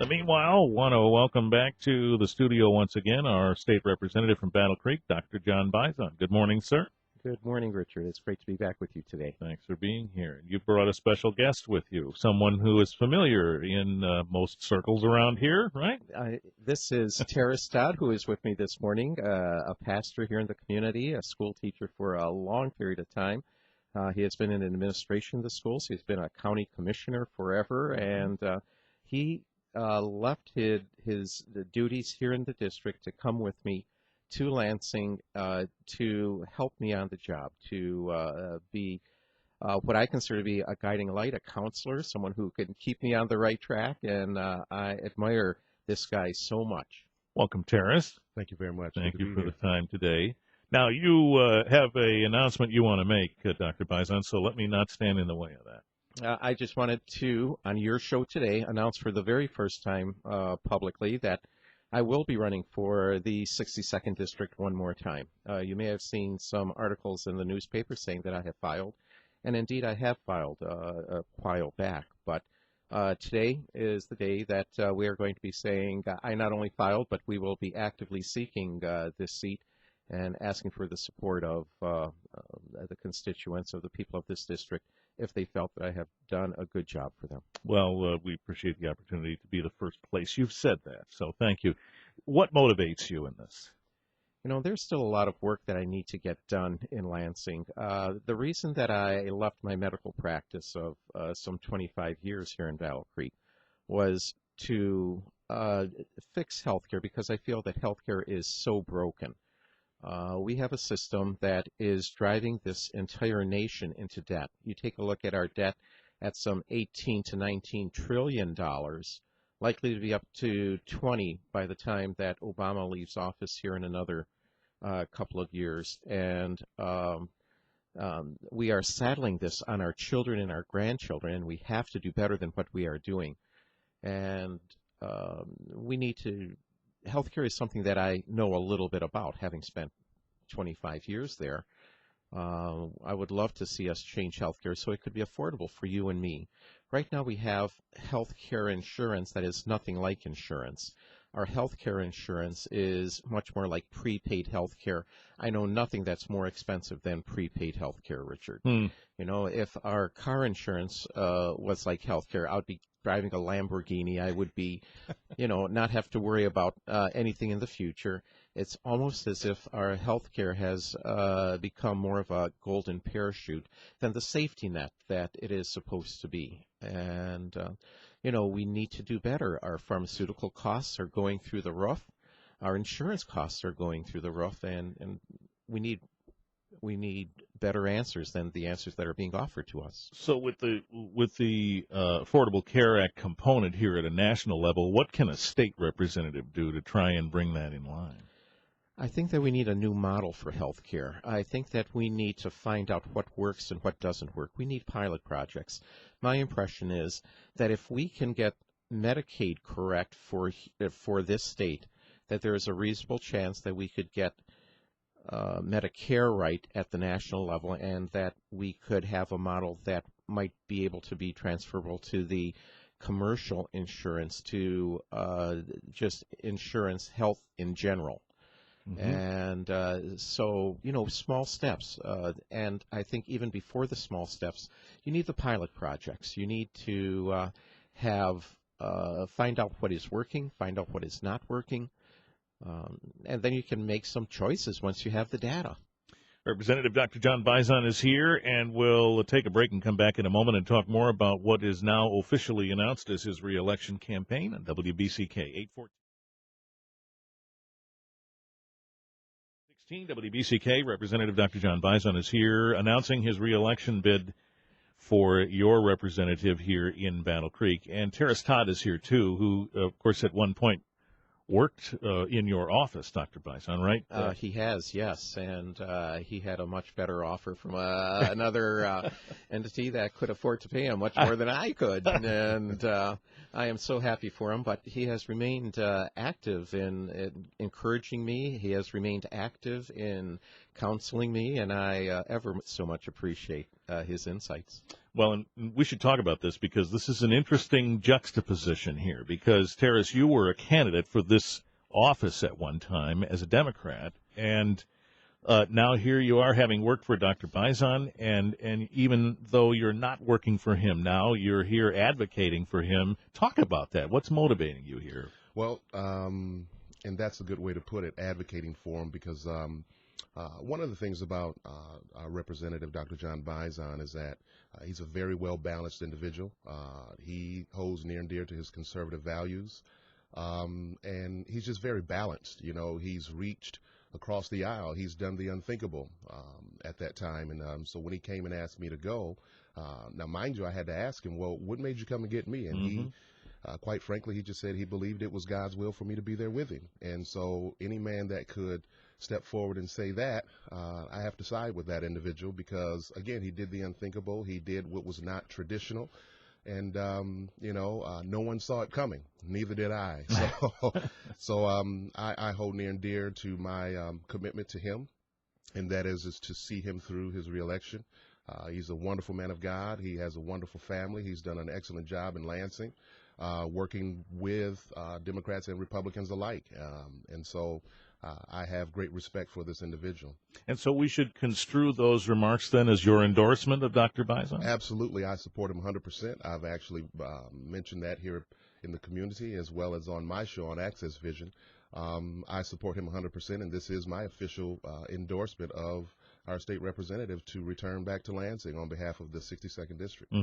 Meanwhile, want to welcome back to the studio once again our state representative from Battle Creek, Dr. John Bizon. Good morning, sir. Good morning, Richard. It's great to be back with you today. Thanks for being here. You brought a special guest with you, someone who is familiar in most circles around here, right? This is Terris Todd, who is with me this morning, a pastor here in the community, a school teacher for a long period of time. He has been in administration of the schools. He's been a county commissioner forever, and he left his duties here in the district to come with me to Lansing to help me on the job, to be what I consider to be a guiding light, a counselor, someone who can keep me on the right track, and I admire this guy so much. Welcome, Terris. Thank you very much. Thank you for the time today. Now, you have an announcement you want to make, Dr. Bizon, so let me not stand in the way of that. I just wanted to, on your show today, announce for the very first time publicly that I will be running for the 62nd District one more time. You may have seen some articles in the newspaper saying that I have filed, and indeed I have filed a while back, but today is the day that we are going to be saying I not only filed, but we will be actively seeking this seat and asking for the support of the constituents of the people of this district if they felt that I have done a good job for them. Well, we appreciate the opportunity to be the first place. You've said that, so thank you. What motivates you in this? You know, there's still a lot of work that I need to get done in Lansing. The reason that I left my medical practice of some 25 years here in Battle Creek was to fix healthcare, because I feel that healthcare is so broken. We have a system that is driving this entire nation into debt. You take a look at our debt at some 18 to 19 trillion dollars, likely to be up to 20 by the time that Obama leaves office here in another couple of years. And we are saddling this on our children and our grandchildren, and we have to do better than what we are doing. And we need to healthcare is something that I know a little bit about, having spent 25 years there. I would love to see us change healthcare so it could be affordable for you and me. Right now we have healthcare insurance that is nothing like insurance. Our healthcare insurance is much more like prepaid healthcare. I know nothing that's more expensive than prepaid healthcare, Richard. You know, if our car insurance was like healthcare, I would be driving a Lamborghini. I would be, you know, not have to worry about anything in the future. It's almost as if our healthcare has become more of a golden parachute than the safety net that it is supposed to be. And, you know, we need to do better. Our pharmaceutical costs are going through the roof. Our insurance costs are going through the roof, and we need better answers than the answers that are being offered to us. So with the Affordable Care Act component here at a national level, what can a state representative do to try and bring that in line? I think that we need a new model for health care. I think that we need to find out what works and what doesn't work. We need pilot projects. My impression is that if we can get Medicaid correct for this state, that there is a reasonable chance that we could get Medicare right at the national level, and that we could have a model that might be able to be transferable to the commercial insurance, to just insurance health in general. And so, you know, small steps. And I think even before the small steps, you need the pilot projects. You need to find out what is working, find out what is not working. And then you can make some choices once you have the data. Representative Dr. John Bizon is here, and we'll take a break and come back in a moment and talk more about what is now officially announced as his reelection campaign on WBCK 814. WBCK, Representative Dr. John Bizon is here announcing his reelection bid for your representative here in Battle Creek. And Terris Todd is here, too, who, of course, at one point worked in your office, Dr. Bizon, right? He has, yes, and he had a much better offer from another entity that could afford to pay him much more than I could, and I am so happy for him. But he has remained active in encouraging me. He has remained active in counseling me, and I ever so much appreciate his insights. Well, and we should talk about this because this is an interesting juxtaposition here. Because, Terris, you were a candidate for this office at one time as a Democrat, and now here you are having worked for Dr. Bizon, and even though you're not working for him now, you're here advocating for him. Talk about that. What's motivating you here? Well, and that's a good way to put it, advocating for him, because one of the things about our representative, Dr. John Bizon, is that he's a very well-balanced individual. He holds near and dear to his conservative values, and he's just very balanced. You know, he's reached across the aisle. He's done the unthinkable at that time, and so when he came and asked me to go, now, mind you, I had to ask him, well, what made you come and get me? And he quite frankly, he just said he believed it was God's will for me to be there with him. And so any man that could step forward and say that, I have to side with that individual because, again, he did the unthinkable. He did what was not traditional. And, no one saw it coming. Neither did I. So I hold near and dear to my commitment to him, and that is to see him through his reelection. He's a wonderful man of God. He has a wonderful family. He's done an excellent job in Lansing. Working with Democrats and Republicans alike. And so I have great respect for this individual. And so we should construe those remarks then as your endorsement of Dr. Bizon? Absolutely. I support him 100%. I've actually mentioned that here in the community as well as on my show on Access Vision. I support him 100%, and this is my official endorsement of our state representative to return back to Lansing on behalf of the 62nd District.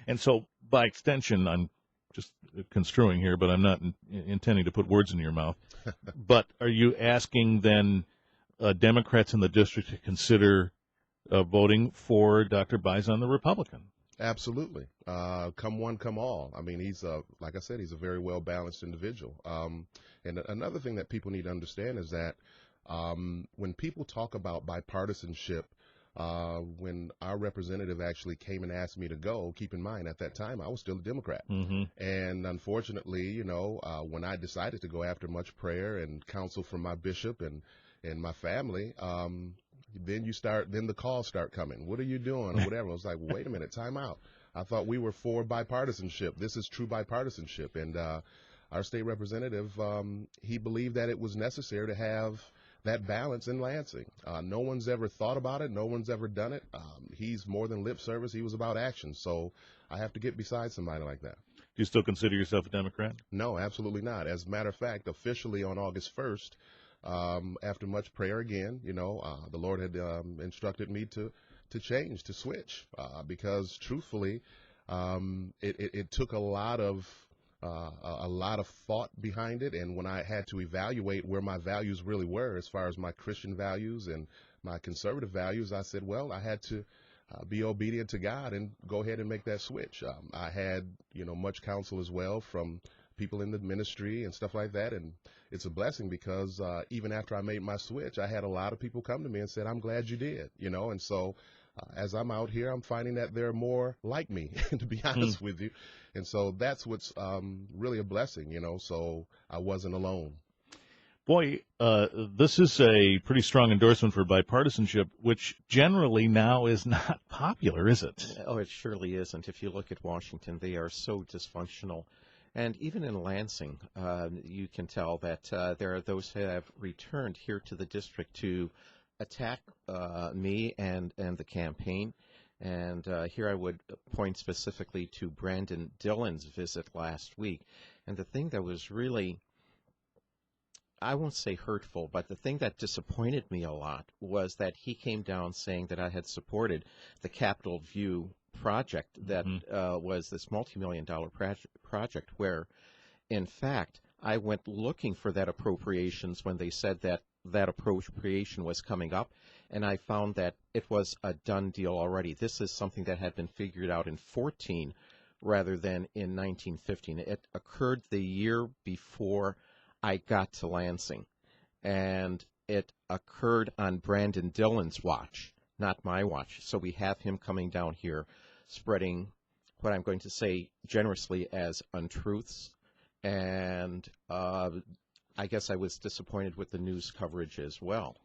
And so, by extension, I'm just construing here, but I'm not intending to put words in your mouth. But are you asking then Democrats in the district to consider voting for Dr. Bizon, the Republican? Absolutely. Come one, come all. I mean, he's like I said, he's a very well-balanced individual. And another thing that people need to understand is that when people talk about bipartisanship, when our representative actually came and asked me to go, keep in mind, at that time, I was still a Democrat. And unfortunately, when I decided to go after much prayer and counsel from my bishop and my family, then the calls start coming. What are you doing? Or whatever. I was like, wait a minute, time out. I thought we were for bipartisanship. This is true bipartisanship. And our state representative, he believed that it was necessary to have that balance in Lansing. No one's ever thought about it. No one's ever done it. He's more than lip service. He was about action. So I have to get beside somebody like that. Do you still consider yourself a Democrat? No, absolutely not. As a matter of fact, officially on August 1st, after much prayer again, the Lord had instructed me to change, to switch, because truthfully, it took a lot of thought behind it, and when I had to evaluate where my values really were as far as my Christian values and my conservative values, I said, well, I had to be obedient to God and go ahead and make that switch. I had, much counsel as well from people in the ministry and stuff like that, and it's a blessing because even after I made my switch, I had a lot of people come to me and said, I'm glad you did, and so as I'm out here, I'm finding that there are more like me, to be honest with you. And so that's what's really a blessing, so I wasn't alone. Boy, this is a pretty strong endorsement for bipartisanship, which generally now is not popular, is it? Oh, it surely isn't. If you look at Washington, they are so dysfunctional. And even in Lansing, you can tell that there are those who have returned here to the district to attack me and the campaign. And here I would point specifically to Brandon Dillon's visit last week. And the thing that was really, I won't say hurtful, but the thing that disappointed me a lot was that he came down saying that I had supported the Capitol View project that was this multi-million-dollar project where, in fact, I went looking for that appropriations when they said that appropriation was coming up, and I found that it was a done deal already. This is something that had been figured out in 2014 rather than in 1915. It occurred the year before I got to Lansing, and it occurred on Brandon Dillon's watch, not my watch. So we have him coming down here spreading what I'm going to say generously as untruths and I guess I was disappointed with the news coverage as well.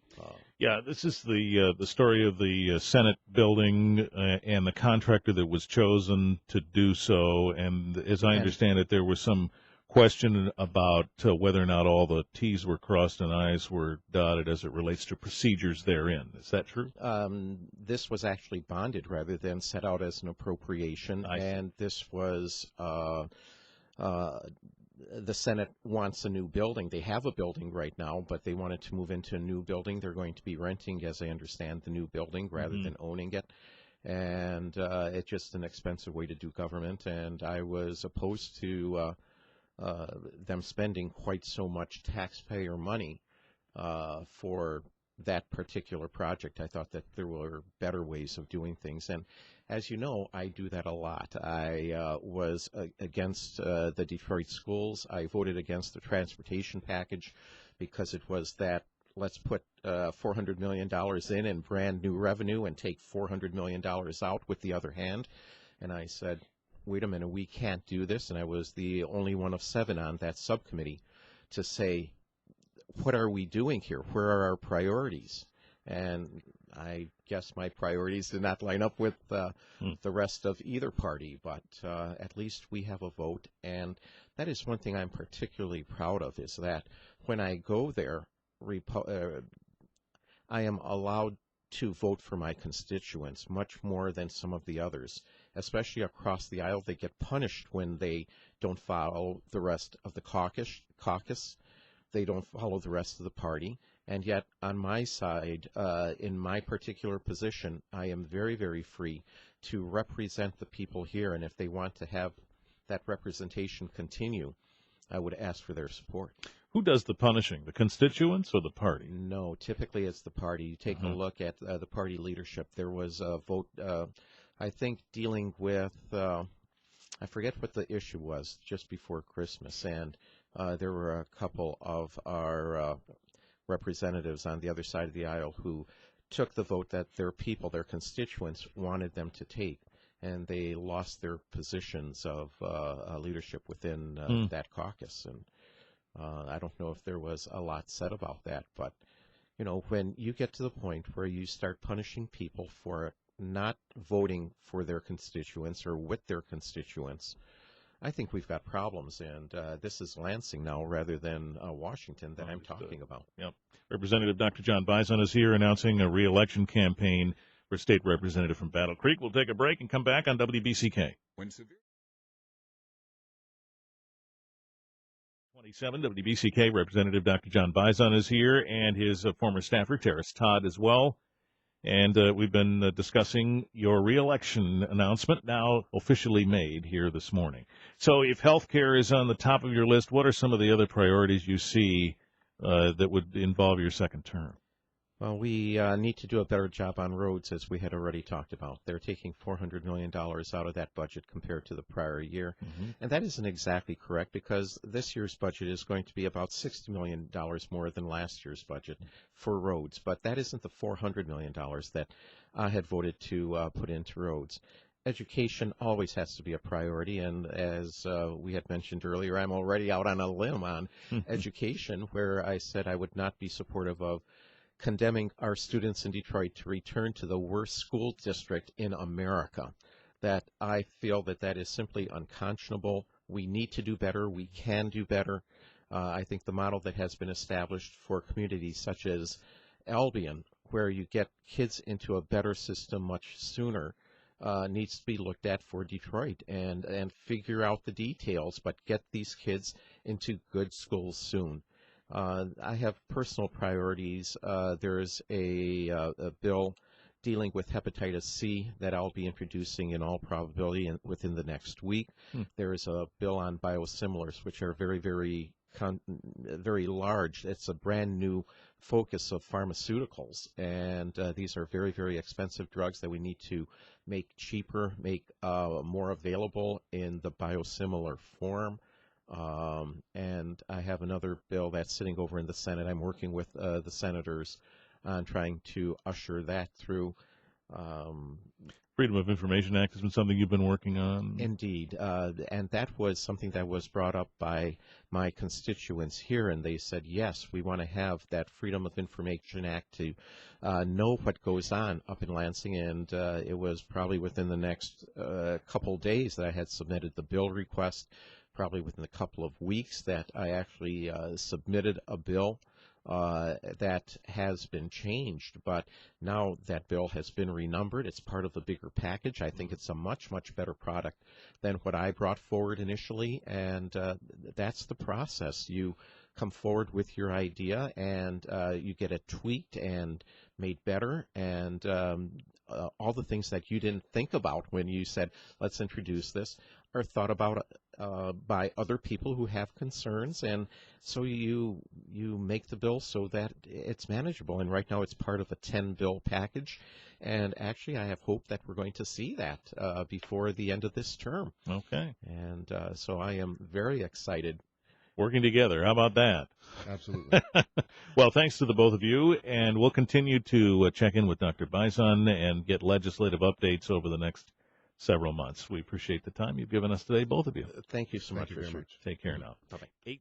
Yeah, this is the story of the Senate building and the contractor that was chosen to do so. And as I understand it, there was some question about whether or not all the T's were crossed and I's were dotted as it relates to procedures therein. Is that true? This was actually bonded rather than set out as an appropriation, and this was the Senate wants a new building. They have a building right now, but they wanted to move into a new building. They're going to be renting, as I understand, the new building rather than owning it. And it's just an expensive way to do government. And I was opposed to them spending quite so much taxpayer money for that particular project. I thought that there were better ways of doing things. And as you know, I do that a lot. I was against the Detroit schools. I voted against the transportation package because it was that let's put $400 million in and brand new revenue and take $400 million out with the other hand. And I said, wait a minute, we can't do this. And I was the only one of 7 on that subcommittee to say, what are we doing here? Where are our priorities? And I guess my priorities did not line up with the rest of either party, but at least we have a vote. And that is one thing I'm particularly proud of, is that when I go there, I am allowed to vote for my constituents much more than some of the others, especially across the aisle. They get punished when they don't follow the rest of the caucus. They don't follow the rest of the party. And yet, on my side, in my particular position, I am very, very free to represent the people here. And if they want to have that representation continue, I would ask for their support. Who does the punishing, the constituents or the party? No, typically it's the party. You take a look at the party leadership. There was a vote, I think, dealing with, I forget what the issue was, just before Christmas. And there were a couple of our representatives on the other side of the aisle who took the vote that their people, their constituents, wanted them to take, and they lost their positions of leadership within that caucus. And I don't know if there was a lot said about that, but you know, when you get to the point where you start punishing people for not voting for their constituents or with their constituents, I think we've got problems, and this is Lansing now rather than Washington that I'm talking about. Yep. Representative Dr. John Bizon is here announcing a reelection campaign for state representative from Battle Creek. We'll take a break and come back on WBCK. 27 WBCK Representative Dr. John Bizon is here, and his former staffer, Terris Todd, as well. And we've been discussing your reelection announcement, now officially made here this morning. So if health care is on the top of your list, what are some of the other priorities you see that would involve your second term? Well, we need to do a better job on roads, as we had already talked about. They're taking $400 million out of that budget compared to the prior year. And that isn't exactly correct, because this year's budget is going to be about $60 million more than last year's budget for roads. But that isn't the $400 million that I had voted to put into roads. Education always has to be a priority, and as we had mentioned earlier, I'm already out on a limb on education, where I said I would not be supportive of condemning our students in Detroit to return to the worst school district in America. That I feel that that is simply unconscionable. We need to do better. We can do better. I think the model that has been established for communities such as Albion, where you get kids into a better system much sooner, needs to be looked at for Detroit, and figure out the details, but get these kids into good schools soon. I have personal priorities. There's a bill dealing with hepatitis C that I'll be introducing in all probability within the next week. There is a bill on biosimilars, which are very, very, very large. It's a brand new focus of pharmaceuticals, and these are very, very expensive drugs that we need to make cheaper, make more available in the biosimilar form. And I have another bill that's sitting over in the Senate. I'm working with the senators on trying to usher that through. Freedom of Information Act has been something you've been working on. Indeed, and that was something that was brought up by my constituents here, and they said, yes, we want to have that Freedom of Information Act to know what goes on up in Lansing, and it was probably within the next couple days that I had submitted the bill request, probably within a couple of weeks that I actually submitted a bill that has been changed, but now that bill has been renumbered. It's part of the bigger package. I think it's a much, much better product than what I brought forward initially, and that's the process. You come forward with your idea, and you get it tweaked and made better, and all the things that you didn't think about when you said, let's introduce this, are thought about by other people who have concerns, and so you make the bill so that it's manageable. And right now it's part of a 10-bill package, and actually I have hope that we're going to see that before the end of this term. Okay. And so I am very excited. Working together. How about that? Absolutely. Well, thanks to the both of you, and we'll continue to check in with Dr. Bizon and get legislative updates over the next several months. We appreciate the time you've given us today, both of you. Thank you so much, Thank you very Richard. much. Take care now. Bye-bye.